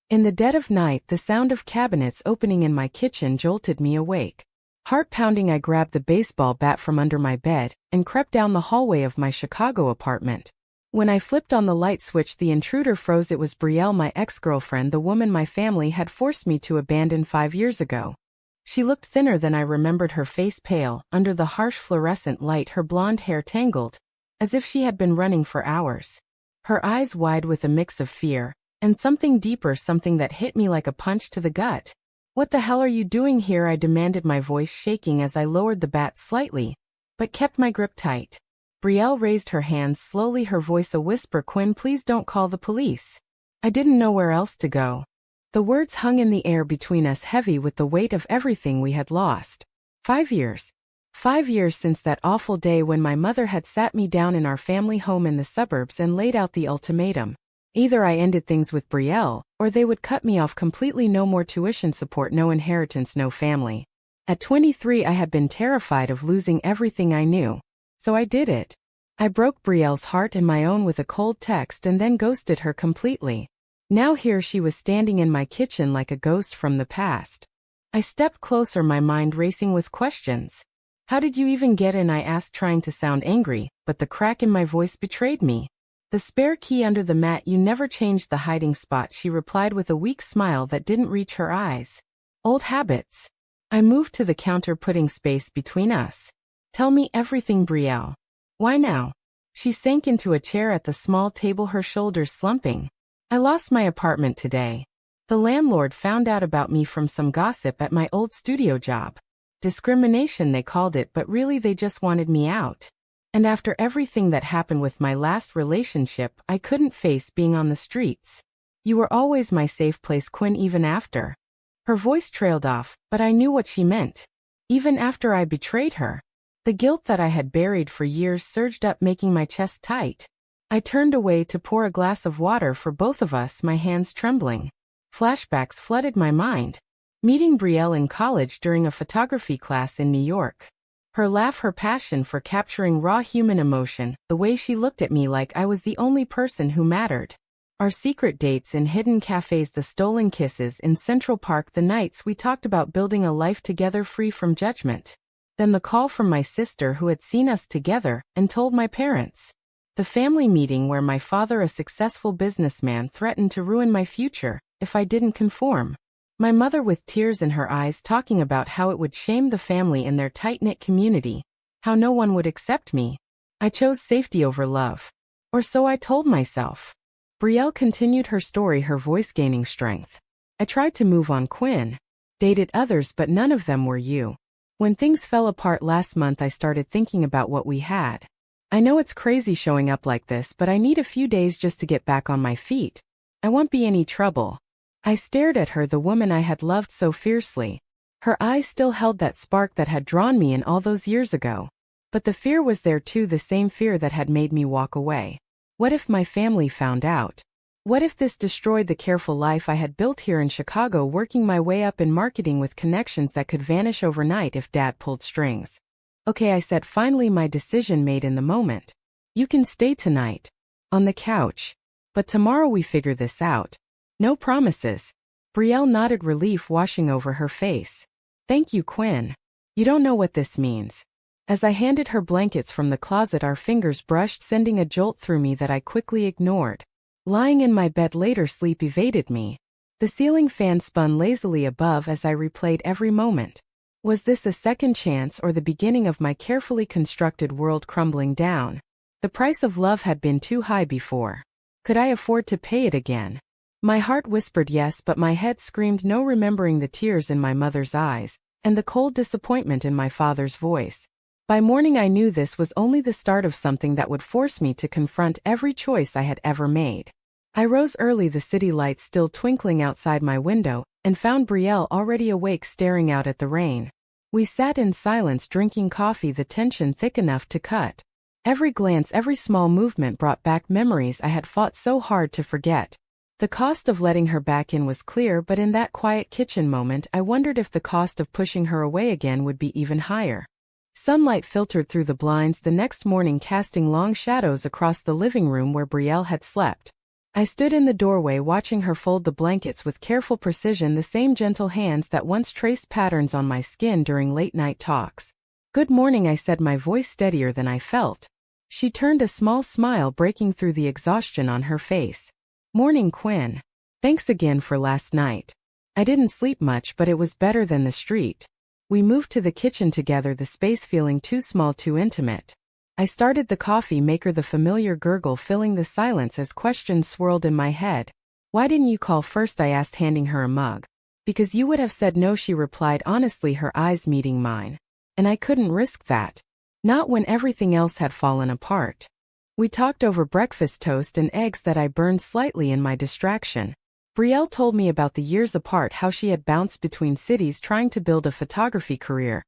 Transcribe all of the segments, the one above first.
In the dead of night, the sound of cabinets opening in my kitchen jolted me awake. Heart pounding, I grabbed the baseball bat from under my bed and crept down the hallway of my Chicago apartment. When I flipped on the light switch, the intruder froze. It was Brielle, my ex-girlfriend, the woman my family had forced me to abandon 5 years ago. She looked thinner than I remembered, her face pale, under the harsh fluorescent light, her blonde hair tangled, as if she had been running for hours. Her eyes wide with a mix of fear and something deeper, something that hit me like a punch to the gut. "What the hell are you doing here?" I demanded, my voice shaking as I lowered the bat slightly, but kept my grip tight. Brielle raised her hands slowly, her voice a whisper. "Quinn, please don't call the police." I didn't know where else to go. The words hung in the air between us, heavy with the weight of everything we had lost. 5 years. 5 years since that awful day when my mother had sat me down in our family home in the suburbs and laid out the ultimatum. Either I ended things with Brielle, or they would cut me off completely. No more tuition support, no inheritance, no family. At 23, I had been terrified of losing everything I knew. So I did it. I broke Brielle's heart and my own with a cold text and then ghosted her completely. Now here she was standing in my kitchen like a ghost from the past. I stepped closer, my mind racing with questions. "How did you even get in?" I asked, trying to sound angry, but the crack in my voice betrayed me. "The spare key under the mat. You never changed the hiding spot," she replied with a weak smile that didn't reach her eyes. "Old habits." I moved to the counter, putting space between us. "Tell me everything, Brielle." "Why now?" She sank into a chair at the small table, her shoulders slumping. "I lost my apartment today. The landlord found out about me from some gossip at my old studio job. Discrimination, they called it, but really they just wanted me out. And after everything that happened with my last relationship, I couldn't face being on the streets. You were always my safe place, Quinn, even after." Her voice trailed off, but I knew what she meant. Even after I betrayed her. The guilt that I had buried for years surged up, making my chest tight. I turned away to pour a glass of water for both of us, my hands trembling. Flashbacks flooded my mind. Meeting Brielle in college during a photography class in New York. Her laugh, her passion for capturing raw human emotion, the way she looked at me like I was the only person who mattered. Our secret dates in hidden cafes, the stolen kisses in Central Park, the nights we talked about building a life together free from judgment. Then the call from my sister, who had seen us together and told my parents. The family meeting where my father, a successful businessman, threatened to ruin my future if I didn't conform. My mother, with tears in her eyes, talking about how it would shame the family in their tight-knit community, how no one would accept me. I chose safety over love. Or so I told myself. Brielle continued her story, her voice gaining strength. "I tried to move on, Quinn. Dated others, but none of them were you. When things fell apart last month, I started thinking about what we had. I know it's crazy showing up like this, but I need a few days just to get back on my feet. I won't be any trouble." I stared at her, the woman I had loved so fiercely. Her eyes still held that spark that had drawn me in all those years ago. But the fear was there too, the same fear that had made me walk away. What if my family found out? What if this destroyed the careful life I had built here in Chicago, working my way up in marketing with connections that could vanish overnight if Dad pulled strings? "Okay," I said, finally, my decision made in the moment. "You can stay tonight. On the couch. But tomorrow we figure this out. No promises." Brielle nodded, relief washing over her face. "Thank you, Quinn. You don't know what this means." As I handed her blankets from the closet, our fingers brushed, sending a jolt through me that I quickly ignored. Lying in my bed later, sleep evaded me. The ceiling fan spun lazily above as I replayed every moment. Was this a second chance or the beginning of my carefully constructed world crumbling down? The price of love had been too high before. Could I afford to pay it again? My heart whispered yes, but my head screamed no, remembering the tears in my mother's eyes and the cold disappointment in my father's voice. By morning, I knew this was only the start of something that would force me to confront every choice I had ever made. I rose early, the city lights still twinkling outside my window, and found Brielle already awake, staring out at the rain. We sat in silence, drinking coffee, the tension thick enough to cut. Every glance, every small movement brought back memories I had fought so hard to forget. The cost of letting her back in was clear, but in that quiet kitchen moment, I wondered if the cost of pushing her away again would be even higher. Sunlight filtered through the blinds the next morning, casting long shadows across the living room where Brielle had slept. I stood in the doorway watching her fold the blankets with careful precision, the same gentle hands that once traced patterns on my skin during late-night talks. "Good morning," I said, my voice steadier than I felt. She turned, a small smile breaking through the exhaustion on her face. "Morning, Quinn. Thanks again for last night. I didn't sleep much, but it was better than the street." We moved to the kitchen together, the space feeling too small, too intimate. I started the coffee maker, the familiar gurgle filling the silence as questions swirled in my head. "Why didn't you call first?" I asked, handing her a mug. "Because you would have said no," she replied honestly, her eyes meeting mine. "And I couldn't risk that. Not when everything else had fallen apart." We talked over breakfast toast and eggs that I burned slightly in my distraction. Brielle told me about the years apart, how she had bounced between cities trying to build a photography career,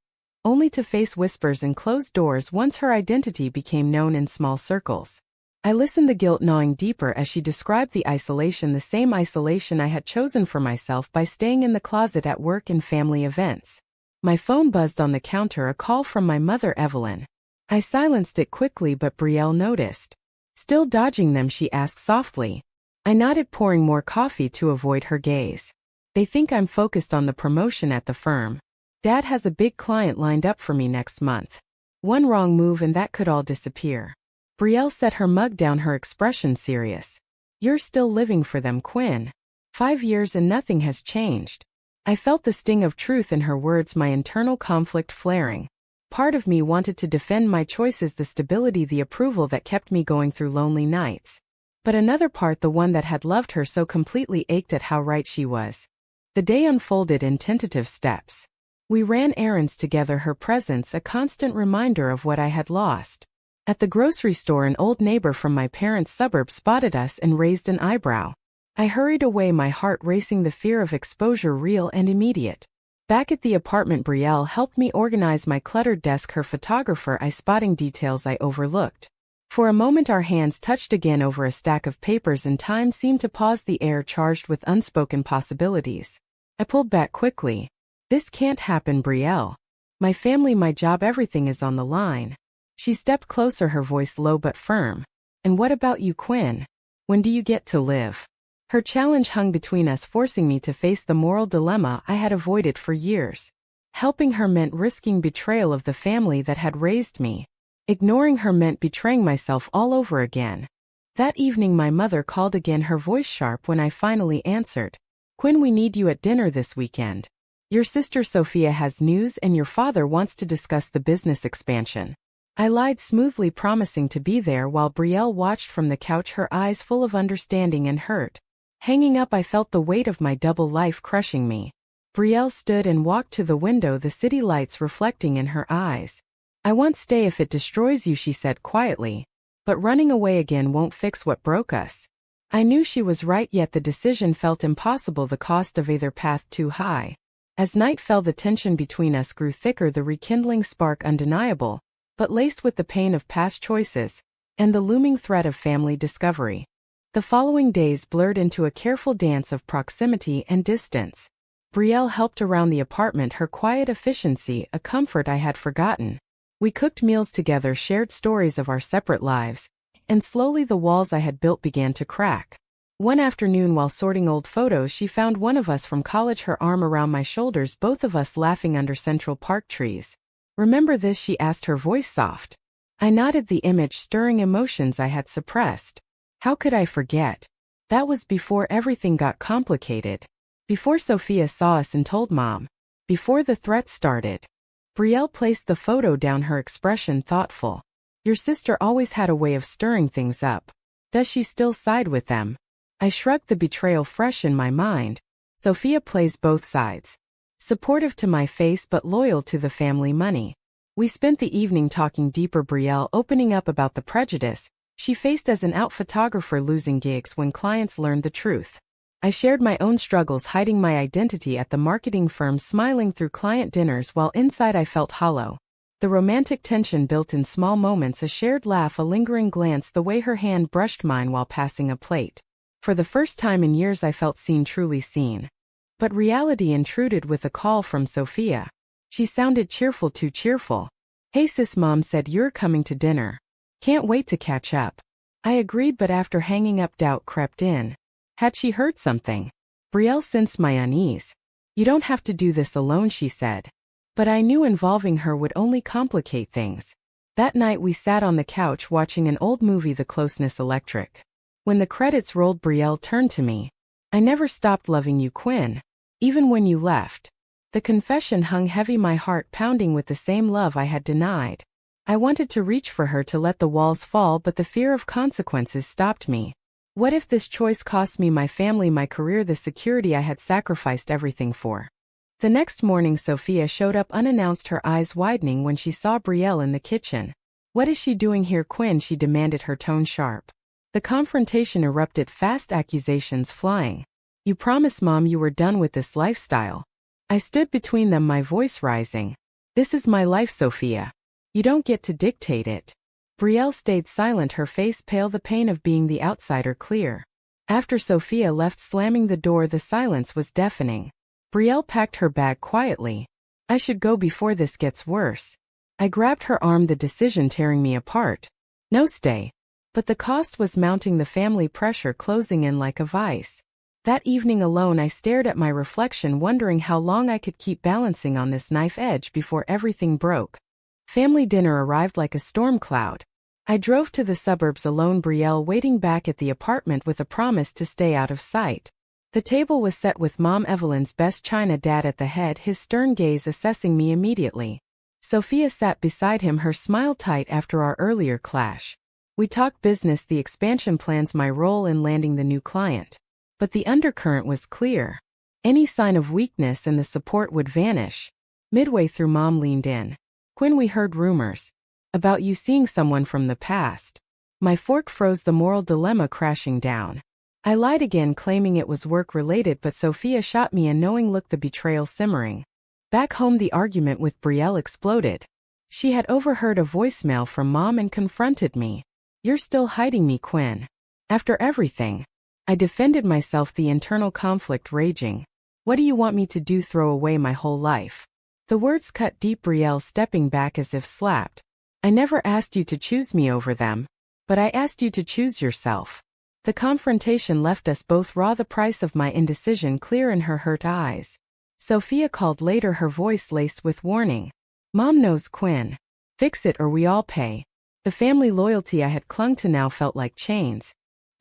only to face whispers and closed doors once her identity became known in small circles. I listened, the guilt gnawing deeper as she described the isolation, the same isolation I had chosen for myself by staying in the closet at work and family events. My phone buzzed on the counter, a call from my mother, Evelyn. I silenced it quickly, but Brielle noticed. "Still dodging them?" she asked softly. I nodded, pouring more coffee to avoid her gaze. "They think I'm focused on the promotion at the firm. Dad has a big client lined up for me next month. One wrong move and that could all disappear." Brielle set her mug down, her expression serious. "You're still living for them, Quinn. 5 years and nothing has changed." I felt the sting of truth in her words, my internal conflict flaring. Part of me wanted to defend my choices, the stability, the approval that kept me going through lonely nights. But another part, the one that had loved her so completely, ached at how right she was. The day unfolded in tentative steps. We ran errands together, her presence a constant reminder of what I had lost. At the grocery store, an old neighbor from my parents' suburb spotted us and raised an eyebrow. I hurried away, my heart racing, the fear of exposure real and immediate. Back at the apartment, Brielle helped me organize my cluttered desk, her photographer eye spotting details I overlooked. For a moment our hands touched again over a stack of papers, and time seemed to pause, the air charged with unspoken possibilities. I pulled back quickly. "This can't happen, Brielle. My family, my job, everything is on the line." She stepped closer, her voice low but firm. "And what about you, Quinn? When do you get to live?" Her challenge hung between us, forcing me to face the moral dilemma I had avoided for years. Helping her meant risking betrayal of the family that had raised me. Ignoring her meant betraying myself all over again. That evening my mother called again, her voice sharp when I finally answered. "Quinn, we need you at dinner this weekend. Your sister Sophia has news and your father wants to discuss the business expansion." I lied smoothly, promising to be there, while Brielle watched from the couch, her eyes full of understanding and hurt. Hanging up, I felt the weight of my double life crushing me. Brielle stood and walked to the window, the city lights reflecting in her eyes. "I won't stay if it destroys you," she said quietly. "But running away again won't fix what broke us." I knew she was right, yet the decision felt impossible, the cost of either path too high. As night fell, the tension between us grew thicker, the rekindling spark undeniable, but laced with the pain of past choices and the looming threat of family discovery. The following days blurred into a careful dance of proximity and distance. Brielle helped around the apartment, her quiet efficiency a comfort I had forgotten. We cooked meals together, shared stories of our separate lives, and slowly the walls I had built began to crack. One afternoon, while sorting old photos, she found one of us from college, her arm around my shoulders, both of us laughing under Central Park trees. "Remember this?" she asked, her voice soft. I nodded, the image stirring emotions I had suppressed. How could I forget? That was before everything got complicated. Before Sophia saw us and told Mom. Before the threats started. Brielle placed the photo down, her expression thoughtful. "Your sister always had a way of stirring things up. Does she still side with them?" I shrugged, the betrayal fresh in my mind. "Sophia plays both sides. Supportive to my face but loyal to the family money." We spent the evening talking deeper, Brielle opening up about the prejudice she faced as an out photographer, losing gigs when clients learned the truth. I shared my own struggles, hiding my identity at the marketing firm, smiling through client dinners while inside I felt hollow. The romantic tension built in small moments, a shared laugh, a lingering glance, the way her hand brushed mine while passing a plate. For the first time in years I felt seen, truly seen. But reality intruded with a call from Sophia. She sounded cheerful, too cheerful. "Hey sis, Mom said you're coming to dinner. Can't wait to catch up." I agreed, but after hanging up, doubt crept in. Had she heard something? Brielle sensed my unease. You don't have to do this alone, she said. But I knew involving her would only complicate things. That night we sat on the couch watching an old movie, The Closeness Electric. When the credits rolled, Brielle turned to me. I never stopped loving you, Quinn. Even when you left. The confession hung heavy, my heart pounding with the same love I had denied. I wanted to reach for her to let the walls fall, but the fear of consequences stopped me. What if this choice cost me my family, my career, the security I had sacrificed everything for? The next morning Sophia showed up unannounced, her eyes widening when she saw Brielle in the kitchen. What is she doing here, Quinn? She demanded, her tone sharp. The confrontation erupted, fast accusations flying. You promised Mom you were done with this lifestyle. I stood between them, my voice rising. This is my life, Sophia. You don't get to dictate it. Brielle stayed silent, her face pale, the pain of being the outsider clear. After Sophia left, slamming the door, the silence was deafening. Brielle packed her bag quietly. I should go before this gets worse. I grabbed her arm, the decision tearing me apart. No, stay. But the cost was mounting, the family pressure closing in like a vice. That evening alone I stared at my reflection, wondering how long I could keep balancing on this knife edge before everything broke. Family dinner arrived like a storm cloud. I drove to the suburbs alone, Brielle waiting back at the apartment with a promise to stay out of sight. The table was set with Mom Evelyn's best china, Dad at the head, his stern gaze assessing me immediately. Sophia sat beside him, her smile tight after our earlier clash. We talked business, the expansion plans, my role in landing the new client. But the undercurrent was clear. Any sign of weakness and the support would vanish. Midway through, Mom leaned in. Quinn, we heard rumors about you seeing someone from the past. My fork froze, the moral dilemma crashing down. I lied again, claiming it was work-related, but Sophia shot me a knowing look, the betrayal simmering. Back home the argument with Brielle exploded. She had overheard a voicemail from Mom and confronted me. You're still hiding me, Quinn. After everything. I defended myself, the internal conflict raging. What do you want me to do, throw away my whole life? The words cut deep, Brielle stepping back as if slapped. I never asked you to choose me over them. But I asked you to choose yourself. The confrontation left us both raw, the price of my indecision clear in her hurt eyes. Sophia called later, her voice laced with warning. Mom knows, Quinn. Fix it or we all pay. The family loyalty I had clung to now felt like chains.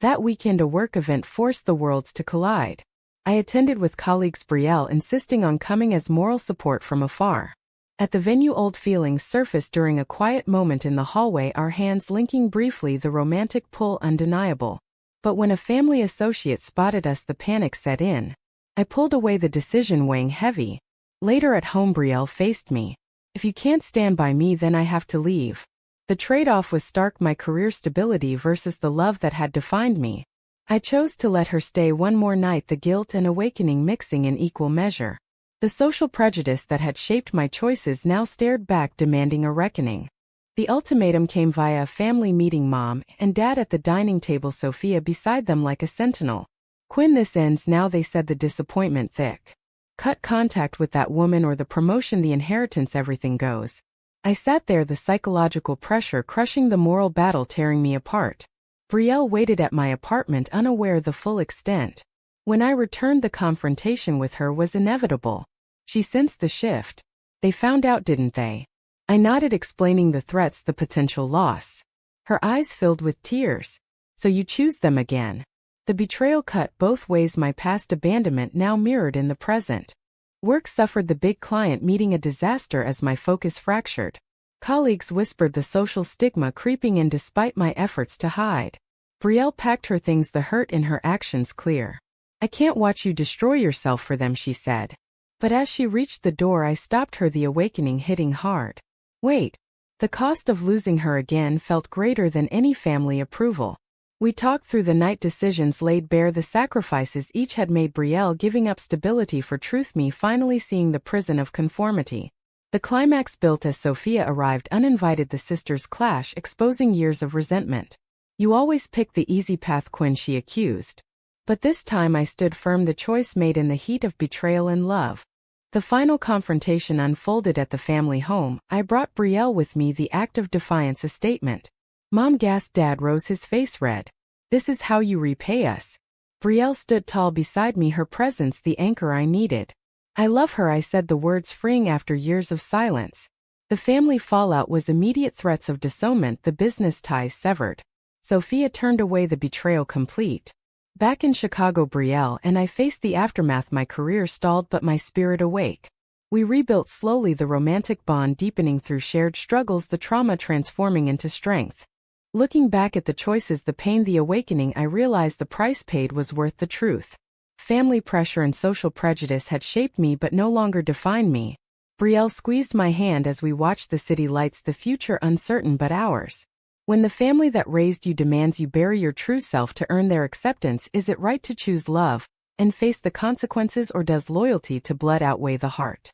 That weekend a work event forced the worlds to collide. I attended with colleagues, Brielle insisting on coming as moral support from afar. At the venue old feelings surfaced during a quiet moment in the hallway, our hands linking briefly, the romantic pull undeniable. But when a family associate spotted us, the panic set in. I pulled away, the decision weighing heavy. Later at home, Brielle faced me. If you can't stand by me, then I have to leave. The trade-off was stark, my career stability versus the love that had defined me. I chose to let her stay one more night, the guilt and awakening mixing in equal measure. The social prejudice that had shaped my choices now stared back, demanding a reckoning. The ultimatum came via a family meeting, Mom and Dad at the dining table, Sophia beside them like a sentinel. Quinn, this ends now, they said, the disappointment thick. Cut contact with that woman or the promotion, the inheritance, everything goes. I sat there, the psychological pressure crushing, the moral battle tearing me apart. Brielle waited at my apartment, unaware the full extent. When I returned, the confrontation with her was inevitable. She sensed the shift. They found out, didn't they? I nodded, explaining the threats, the potential loss. Her eyes filled with tears. So you choose them again. The betrayal cut both ways, my past abandonment now mirrored in the present. Work suffered, the big client meeting a disaster as my focus fractured. Colleagues whispered, the social stigma creeping in despite my efforts to hide. Brielle packed her things, the hurt in her actions clear. I can't watch you destroy yourself for them, she said. But as she reached the door, I stopped her, the awakening hitting hard. Wait. The cost of losing her again felt greater than any family approval. We talked through the night, decisions laid bare, the sacrifices each had made, Brielle giving up stability for truth, me finally seeing the prison of conformity. The climax built as Sophia arrived uninvited, the sisters clash exposing years of resentment. You always pick the easy path, Quinn, she accused. But this time I stood firm, the choice made in the heat of betrayal and love. The final confrontation unfolded at the family home. I brought Brielle with me, the act of defiance a statement. Mom gasped. Dad rose, his face red. This is how you repay us. Brielle stood tall beside me, her presence the anchor I needed. I love her, I said, the words freeing after years of silence. The family fallout was immediate, threats of disownment, the business ties severed. Sophia turned away, the betrayal complete. Back in Chicago, Brielle and I faced the aftermath. My career stalled but my spirit awake. We rebuilt slowly, the romantic bond deepening through shared struggles, the trauma transforming into strength. Looking back at the choices, the pain, the awakening, I realized the price paid was worth the truth. Family pressure and social prejudice had shaped me but no longer defined me. Brielle squeezed my hand as we watched the city lights, the future uncertain but ours. When the family that raised you demands you bury your true self to earn their acceptance, is it right to choose love and face the consequences, or does loyalty to blood outweigh the heart?